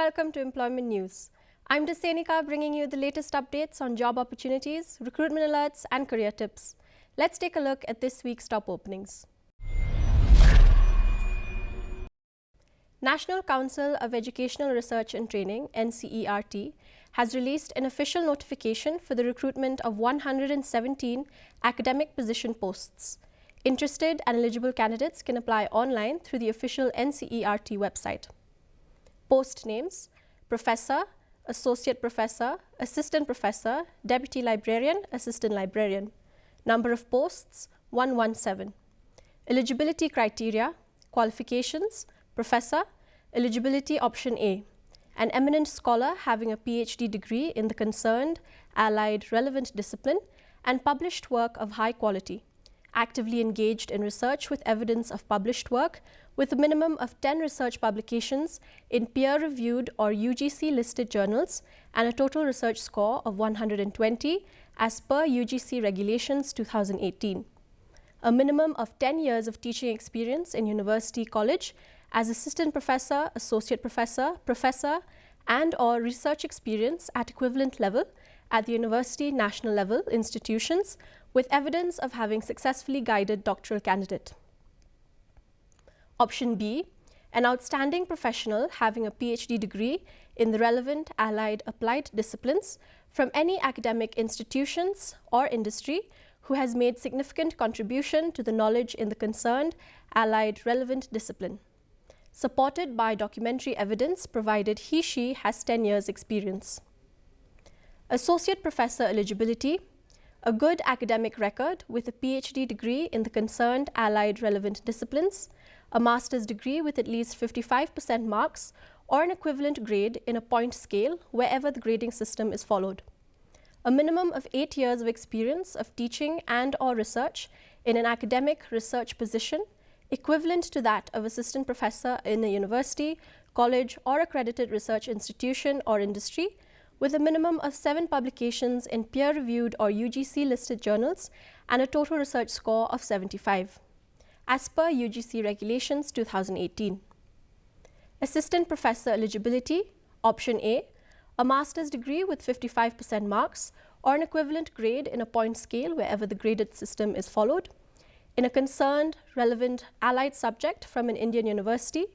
welcome to Employment News. I'm Dasenika, bringing you the latest updates on job opportunities, recruitment alerts, and career tips. Let's take a look at this week's top openings. National Council of Educational Research and Training, NCERT, has released an official notification for the recruitment of 117 academic position posts. Interested and eligible candidates can apply online through the official NCERT website. Post names: Professor, Associate Professor, Assistant Professor, Deputy Librarian, Assistant Librarian. Number of posts: 117. Eligibility criteria: qualifications: Professor. Eligibility option A: an eminent scholar having a PhD degree in the concerned, allied, relevant discipline and published work of high quality, actively engaged in research with evidence of published work, with a minimum of 10 research publications in peer-reviewed or UGC-listed journals and a total research score of 120 as per UGC Regulations 2018. A minimum of 10 years of teaching experience in university college as assistant professor, associate professor, professor, and/or research experience at equivalent level at the university national level institutions with evidence of having successfully guided doctoral candidate. Option B: an outstanding professional having a PhD degree in the relevant allied applied disciplines from any academic institutions or industry who has made significant contribution to the knowledge in the concerned allied relevant discipline, supported by documentary evidence provided he/she has 10 years experience. Associate professor eligibility: a good academic record with a PhD degree in the concerned allied relevant disciplines, a master's degree with at least 55% marks or an equivalent grade in a point scale wherever the grading system is followed. A minimum of 8 years of experience of teaching and/or research in an academic research position equivalent to that of assistant professor in a university, college, or accredited research institution or industry, with a minimum of 7 publications in peer-reviewed or UGC-listed journals and a total research score of 75, as per UGC Regulations 2018. Assistant professor eligibility: option A: a master's degree with 55% marks or an equivalent grade in a point scale wherever the graded system is followed, in a concerned, relevant, allied subject from an Indian university,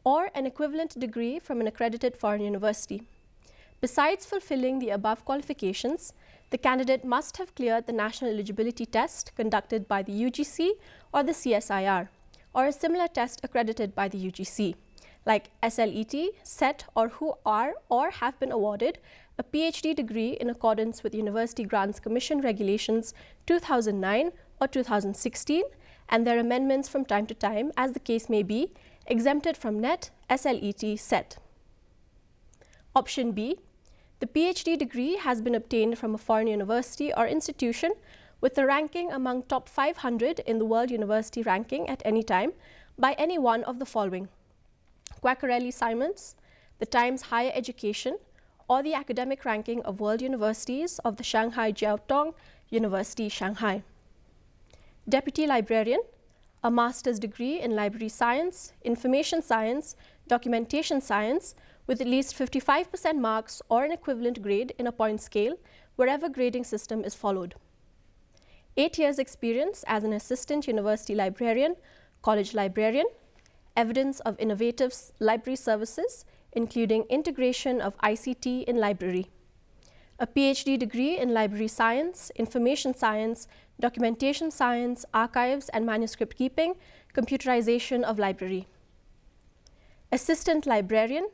or an equivalent degree from an accredited foreign university. Besides fulfilling the above qualifications, the candidate must have cleared the national eligibility test conducted by the UGC or the CSIR, or a similar test accredited by the UGC, like SLET, SET, or who are or have been awarded a PhD degree in accordance with University Grants Commission Regulations 2009 or 2016, and their amendments from time to time, as the case may be, exempted from NET, SLET, SET. Option B: the PhD degree has been obtained from a foreign university or institution with a ranking among top 500 in the World University Ranking at any time by any one of the following: Quacquarelli-Simons, the Times Higher Education, or the academic ranking of world universities of the Shanghai Jiaotong University, Shanghai. Deputy Librarian: a master's degree in library science, information science, documentation science with at least 55% marks or an equivalent grade in a point scale wherever grading system is followed. 8 years experience as an assistant university librarian, college librarian, evidence of innovative library services including integration of ICT in library, a PhD degree in library science, information science, documentation science, archives and manuscript keeping, computerization of library. Assistant librarian: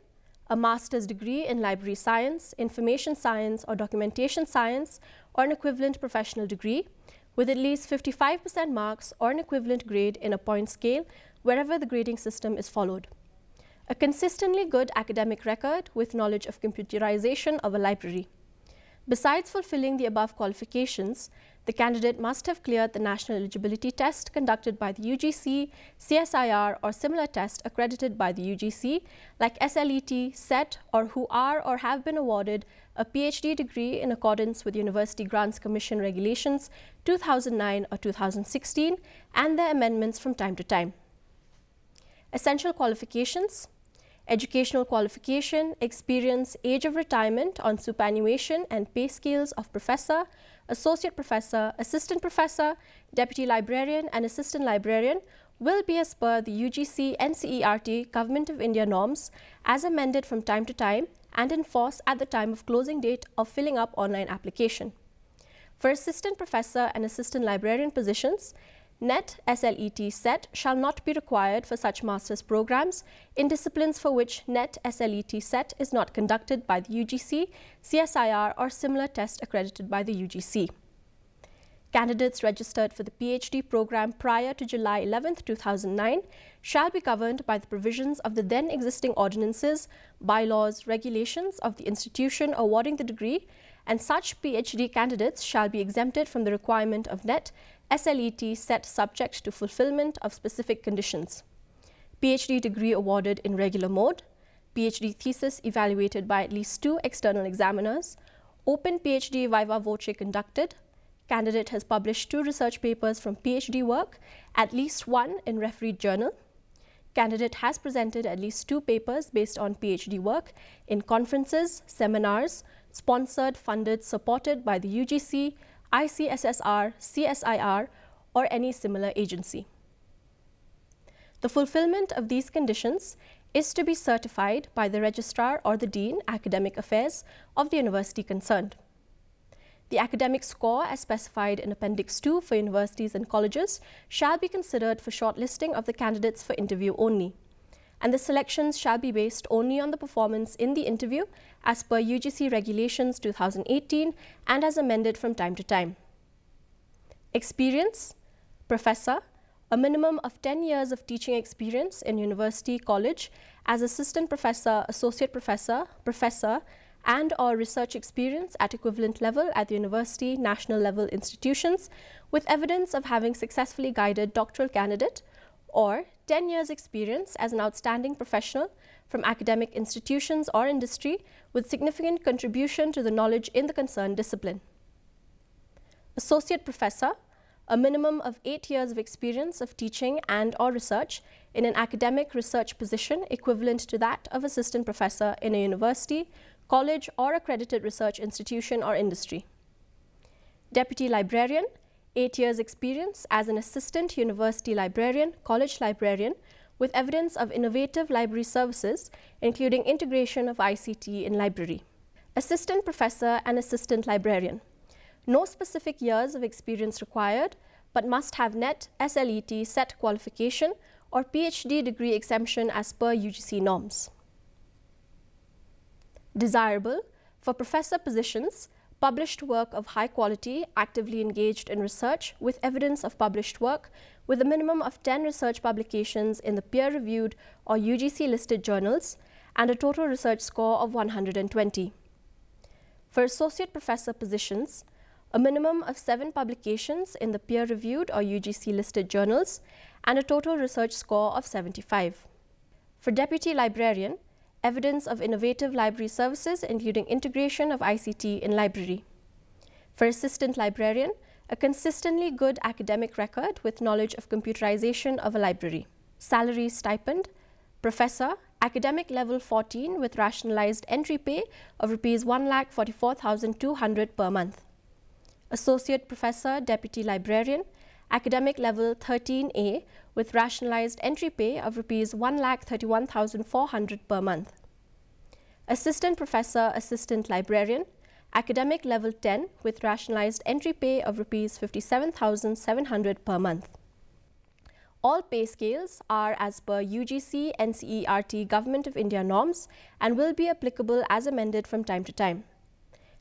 a master's degree in library science, information science, or documentation science, or an equivalent professional degree with at least 55% marks or an equivalent grade in a point scale wherever the grading system is followed. A consistently good academic record with knowledge of computerization of a library. Besides fulfilling the above qualifications, the candidate must have cleared the national eligibility test conducted by the UGC, CSIR, or similar test accredited by the UGC, like SLET, SET, or who are or have been awarded a PhD degree in accordance with University Grants Commission Regulations 2009 or 2016 and their amendments from time to time. Essential qualifications: educational qualification, experience, age of retirement on superannuation and pay scales of professor, associate professor, assistant professor, deputy librarian and assistant librarian will be as per the UGC NCERT Government of India norms as amended from time to time and in force at the time of closing date of filling up online application. For assistant professor and assistant librarian positions, NET SLET set shall not be required for such master's programs in disciplines for which NET SLET set is not conducted by the UGC, CSIR or similar test accredited by the UGC. Candidates registered for the PhD program prior to July 11, 2009 shall be governed by the provisions of the then existing ordinances, bylaws, regulations of the institution awarding the degree, and such PhD candidates shall be exempted from the requirement of NET SLET set subject to fulfillment of specific conditions. PhD degree awarded in regular mode, PhD thesis evaluated by at least 2 external examiners, open PhD viva voce conducted, candidate has published 2 research papers from PhD work, at least 1 in refereed journal. Candidate has presented at least 2 papers based on PhD work in conferences, seminars, sponsored, funded, supported by the UGC, ICSSR, CSIR, or any similar agency. The fulfillment of these conditions is to be certified by the Registrar or the Dean, Academic Affairs of the university concerned. The academic score as specified in Appendix 2 for universities and colleges shall be considered for shortlisting of the candidates for interview only, and the selections shall be based only on the performance in the interview as per UGC Regulations 2018 and as amended from time to time. Experience: professor, a minimum of 10 years of teaching experience in university, college as assistant professor, associate professor, professor, and or research experience at equivalent level at the university, national level institutions with evidence of having successfully guided doctoral candidate, or 10 years experience as an outstanding professional from academic institutions or industry with significant contribution to the knowledge in the concerned discipline. Associate professor, a minimum of 8 years of experience of teaching and or research in an academic research position equivalent to that of assistant professor in a university, college or accredited research institution or industry. Deputy librarian, 8 years experience as an assistant university librarian, college librarian with evidence of innovative library services including integration of ICT in library. Assistant professor and assistant librarian, no specific years of experience required but must have NET SLET set qualification or PhD degree exemption as per UGC norms. Desirable for professor positions, published work of high quality, actively engaged in research with evidence of published work with a minimum of 10 research publications in the peer-reviewed or UGC-listed journals and a total research score of 120. For associate professor positions, a minimum of 7 publications in the peer-reviewed or UGC-listed journals and a total research score of 75. For deputy librarian, evidence of innovative library services including integration of ICT in library. For assistant librarian, a consistently good academic record with knowledge of computerization of a library. Salary stipend: professor, academic level 14 with rationalized entry pay of Rs 1,44,200 per month. Associate professor, deputy librarian, academic level 13A with rationalized entry pay of Rs 1,31,400 per month. Assistant professor, assistant librarian, academic level 10 with rationalized entry pay of Rs 57,700 per month. All pay scales are as per UGC NCERT Government of India norms and will be applicable as amended from time to time.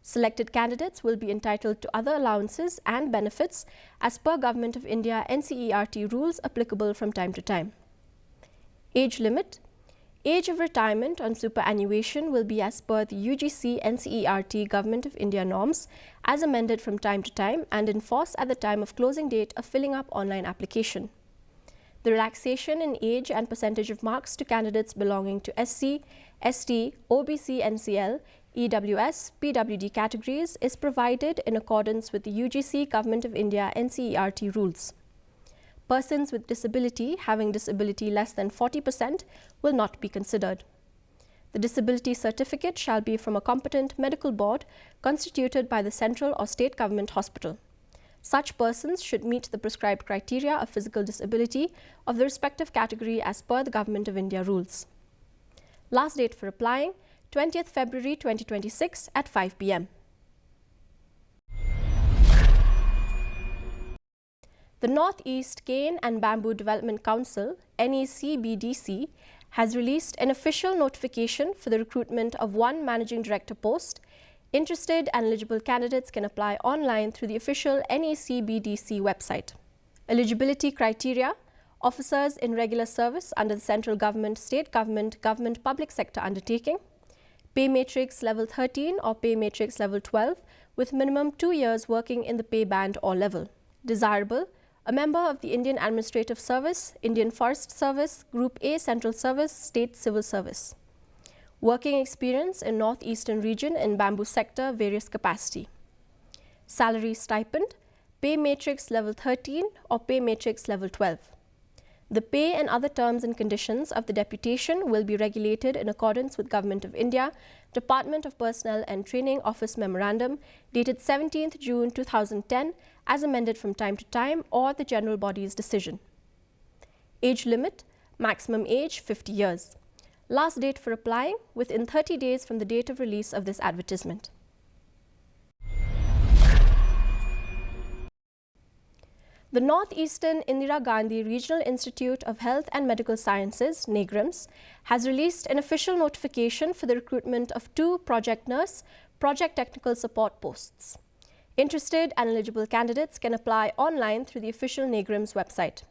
Selected candidates will be entitled to other allowances and benefits as per Government of India NCERT rules applicable from time to time. Age limit: age of retirement on superannuation will be as per the UGC NCERT Government of India norms as amended from time to time and in force at the time of closing date of filling up online application. The relaxation in age and percentage of marks to candidates belonging to SC, ST, OBC NCL, EWS, PWD categories is provided in accordance with the UGC Government of India NCERT rules. Persons with disability having disability less than 40% will not be considered. The disability certificate shall be from a competent medical board constituted by the central or state government hospital. Such persons should meet the prescribed criteria of physical disability of the respective category as per the Government of India rules. Last date for applying, 20th February 2026 at 5 p.m. The Northeast Cane and Bamboo Development Council, NECBDC, has released an official notification for the recruitment of one managing director post. Interested and eligible candidates can apply online through the official NECBDC website. Eligibility criteria: officers in regular service under the central government, state government, government public sector undertaking, pay matrix level 13 or pay matrix level 12 with minimum 2 years working in the pay band or level. Desirable: a member of the Indian Administrative Service, Indian Forest Service, Group A Central Service, State Civil Service. Working experience in Northeastern region in bamboo sector, various capacity. Salary stipend: pay matrix level 13 or pay matrix level 12. The pay and other terms and conditions of the deputation will be regulated in accordance with Government of India, Department of Personnel and Training Office Memorandum dated 17th June 2010 as amended from time to time, or the General Body's decision. Age limit: maximum age 50 years. Last date for applying, within 30 days from the date of release of this advertisement. The Northeastern Indira Gandhi Regional Institute of Health and Medical Sciences, NIGRIMS, has released an official notification for the recruitment of 2 project nurse, project technical support posts. Interested and eligible candidates can apply online through the official NIGRIMS website.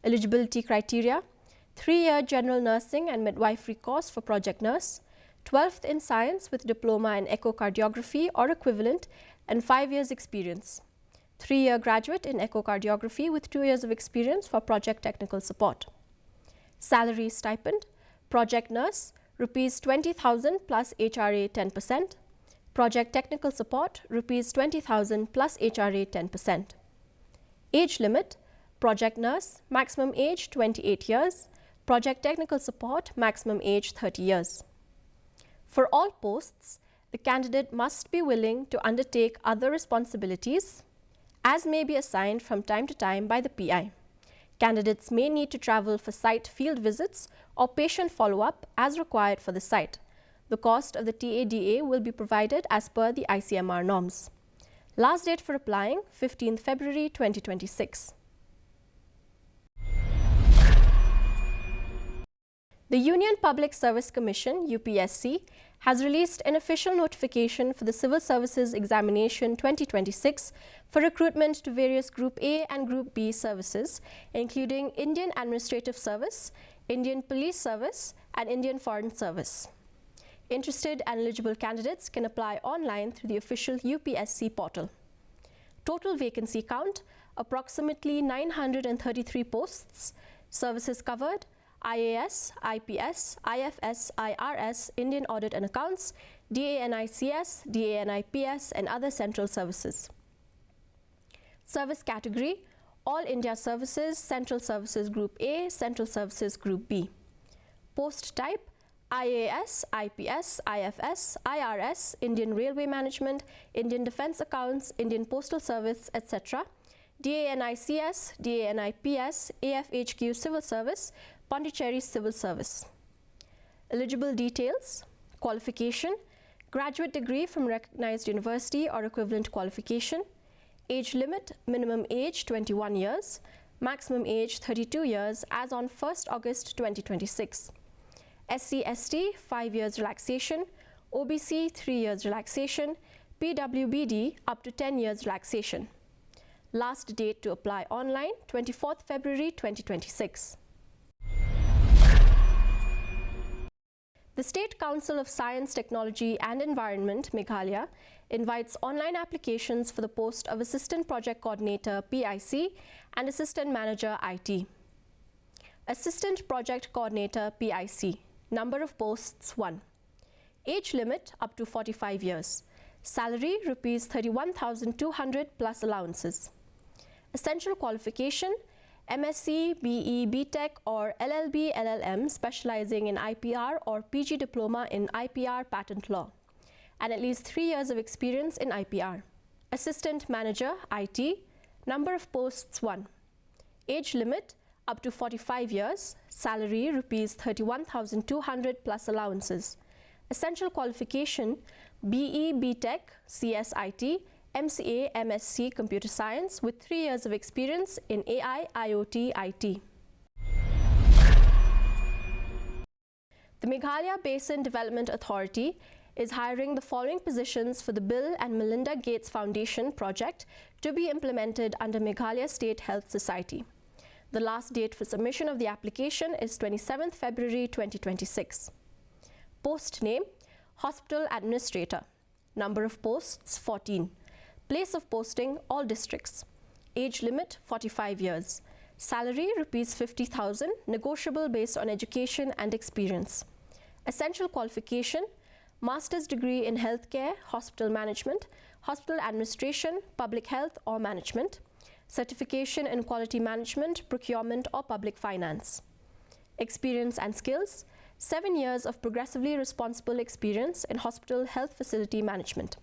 Eligibility criteria: 3-year general nursing and midwifery course for project nurse, 12th in science with diploma in echocardiography or equivalent and 5 years experience. 3-year graduate in echocardiography with 2 years of experience for project technical support. Salary stipend: project nurse, rupees 20,000 plus HRA 10%. Project technical support, rupees 20,000 plus HRA 10%. Age limit: project nurse, maximum age 28 years. Project technical support, maximum age 30 years. For all posts, the candidate must be willing to undertake other responsibilities as may be assigned from time to time by the PI. Candidates may need to travel for site field visits or patient follow-up as required for the site. The cost of the TADA will be provided as per the ICMR norms. Last date for applying, 15th February 2026. The Union Public Service Commission, UPSC, has released an official notification for the Civil Services Examination 2026 for recruitment to various Group A and Group B services, including Indian Administrative Service, Indian Police Service, and Indian Foreign Service. Interested and eligible candidates can apply online through the official UPSC portal. Total vacancy count: approximately 933 posts. Services covered: IAS, IPS, IFS, IRS, Indian Audit and Accounts, DANICS, DANIPS, and other central services. Service category: All India Services, Central Services Group A, Central Services Group B. Post type: IAS, IPS, IFS, IRS, Indian Railway Management, Indian Defence Accounts, Indian Postal Service, etc. DANICS, DANIPS, AFHQ Civil Service, Pondicherry Civil Service. Eligible details: qualification: graduate degree from recognized university or equivalent qualification. Age limit: minimum age 21 years, maximum age 32 years as on 1st August 2026. SCSTE 5 years relaxation, OBC 3 years relaxation, PWBD up to 10 years relaxation. Last date to apply online, 24th February 2026. The State Council of Science, Technology and Environment, Meghalaya, invites online applications for the post of Assistant Project Coordinator PIC and Assistant Manager IT. Assistant Project Coordinator PIC, number of posts 1. Age limit up to 45 years. Salary rupees 31,200 plus allowances. Essential qualification: MSc, BE, BTech or LLB, LLM specializing in IPR or PG diploma in IPR patent law, and at least 3 years of experience in IPR. Assistant Manager, IT, number of posts 1. Age limit up to 45 years, salary Rs 31,200 plus allowances. Essential qualification, BE, BTech, CSIT, MCA, MSc Computer Science with 3 years of experience in AI, IoT, IT. The Meghalaya Basin Development Authority is hiring the following positions for the Bill and Melinda Gates Foundation project to be implemented under Meghalaya State Health Society. The last date for submission of the application is 27th February 2026. Post name, Hospital Administrator. Number of posts, 14. Place of posting, all districts. Age limit, 45 years. Salary, Rs 50,000, negotiable based on education and experience. Essential qualification, master's degree in healthcare, hospital management, hospital administration, public health or management. Certification in quality management, procurement or public finance. Experience and skills, 7 years of progressively responsible experience in hospital health facility management.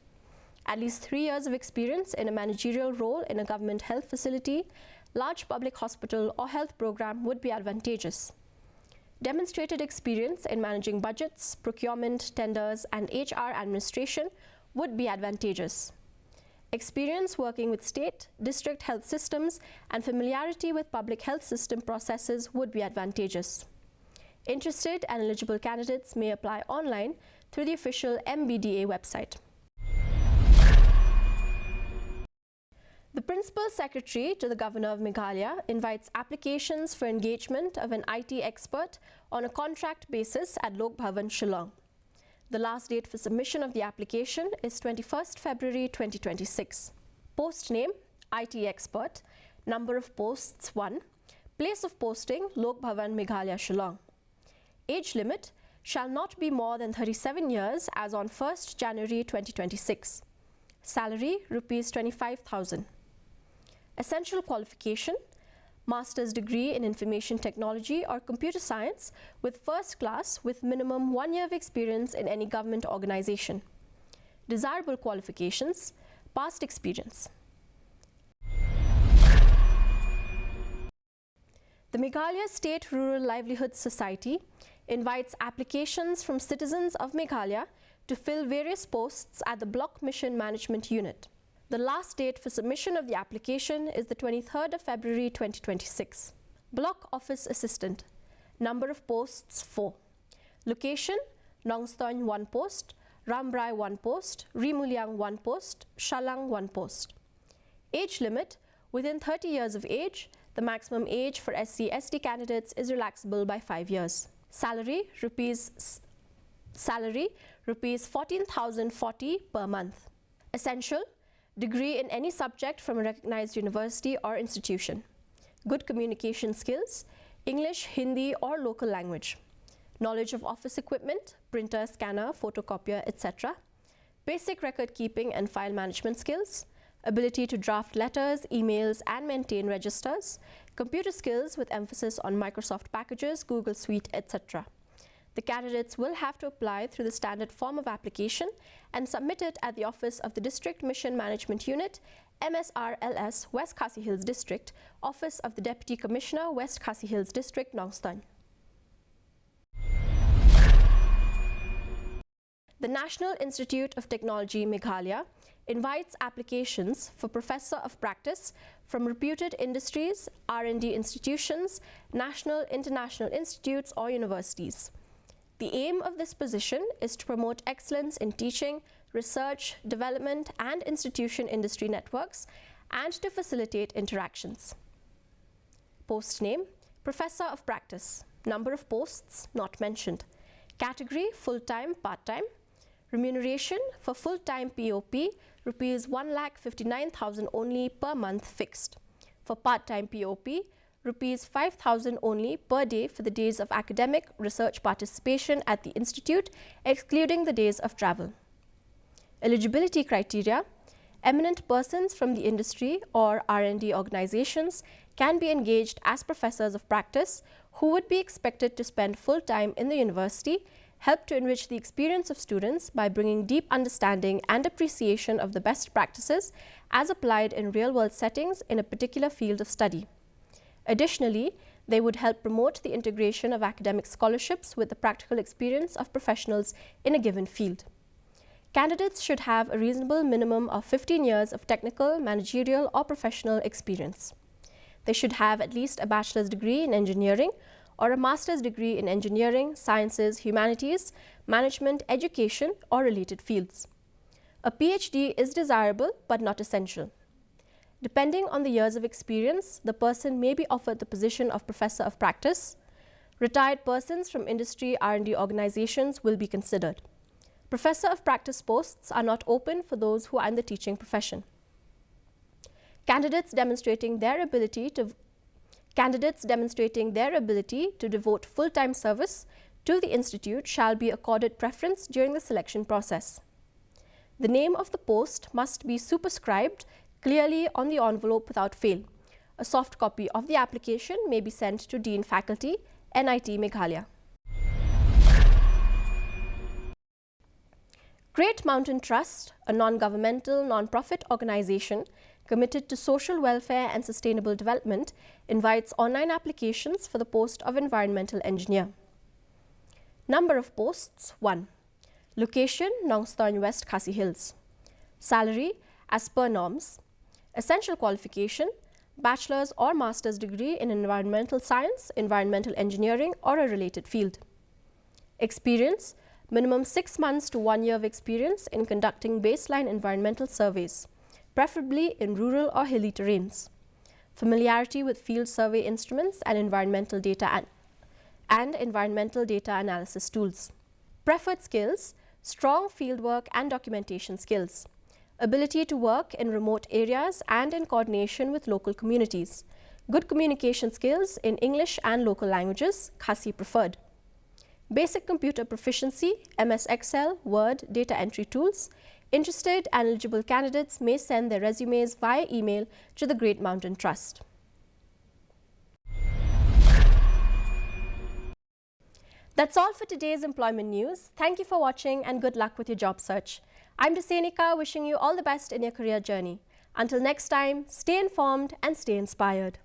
At least 3 years of experience in a managerial role in a government health facility, large public hospital or health program would be advantageous. Demonstrated experience in managing budgets, procurement, tenders, and HR administration would be advantageous. Experience working with state, district health systems, and familiarity with public health system processes would be advantageous. Interested and eligible candidates may apply online through the official MBDA website. The Principal Secretary to the Governor of Meghalaya invites applications for engagement of an IT expert on a contract basis at Lok Bhavan, Shillong. The last date for submission of the application is 21st February 2026. Post name, IT expert. Number of posts, 1. Place of posting, Lok Bhavan, Meghalaya, Shillong. Age limit shall not be more than 37 years as on 1st January 2026. Salary, Rs 25,000. Essential qualification, master's degree in information technology or computer science with first class with minimum 1 year of experience in any government organization. Desirable qualifications, past experience. The Meghalaya State Rural Livelihood Society invites applications from citizens of Meghalaya to fill various posts at the Block Mission Management Unit. The last date for submission of the application is the 23rd of February 2026. Block Office Assistant. Number of posts, 4. Location, Nongstoin 1 post, Rambrai 1 post, Rimuliang 1 post, Shalang 1 post. Age limit, within 30 years of age, the maximum age for SCSTE candidates is relaxable by 5 years. Salary, Rs 14,040 per month. Essential, degree in any subject from a recognized university or institution. Good communication skills, English, Hindi or local language. Knowledge of office equipment, printer, scanner, photocopier, etc. Basic record keeping and file management skills. Ability to draft letters, emails and maintain registers. Computer skills with emphasis on Microsoft packages, Google Suite, etc. The candidates will have to apply through the standard form of application and submit it at the office of the District Mission Management Unit, MSRLS, West Khasi Hills District, Office of the Deputy Commissioner, West Khasi Hills District, Nongstoin. The National Institute of Technology, Meghalaya, invites applications for Professor of Practice from reputed industries, R&D institutions, national, international institutes or universities. The aim of this position is to promote excellence in teaching, research, development, and institution industry networks, and to facilitate interactions. Post name, Professor of Practice. Number of posts, not mentioned. Category, full-time, part-time. Remuneration for full-time POP, Rs 1,59,000 only per month fixed. For part-time POP, Rs 5,000 only per day for the days of academic research participation at the institute, excluding the days of travel. Eligibility criteria, Eminent persons from the industry or R&D organizations can be engaged as professors of practice who would be expected to spend full time in the university, help to enrich the experience of students by bringing deep understanding and appreciation of the best practices as applied in real-world settings in a particular field of study. Additionally, they would help promote the integration of academic scholarships with the practical experience of professionals in a given field. Candidates should have a reasonable minimum of 15 years of technical, managerial, or professional experience. They should have at least a bachelor's degree in engineering or a master's degree in engineering, sciences, humanities, management, education, or related fields. A PhD is desirable but not essential. Depending on the years of experience, the person may be offered the position of Professor of Practice. Retired persons from industry R&D organizations will be considered. Professor of Practice posts are not open for those who are in the teaching profession. Candidates demonstrating their ability to devote full-time service to the institute shall be accorded preference during the selection process. The name of the post must be superscribed clearly on the envelope without fail. A soft copy of the application may be sent to Dean Faculty, NIT Meghalaya. Great Mountain Trust, a non-governmental, non-profit organization committed to social welfare and sustainable development, invites online applications for the post of environmental engineer. Number of posts, 1. Location, Nongstoin West, Khasi Hills. Salary, as per norms. Essential qualification, bachelor's or master's degree in environmental science, environmental engineering, or a related field. Experience, minimum 6 months to 1 year of experience in conducting baseline environmental surveys, preferably in rural or hilly terrains. Familiarity with field survey instruments and environmental data analysis tools. Preferred skills, strong fieldwork and documentation skills. Ability to work in remote areas and in coordination with local communities. Good communication skills in English and local languages, Khasi preferred. Basic computer proficiency, MS Excel, Word, data entry tools. Interested and eligible candidates may send their resumes via email to the Great Mountain Trust. That's all for today's employment news. Thank you for watching and good luck with your job search. I'm Dasenika, wishing you all the best in your career journey. Until next time, stay informed and stay inspired.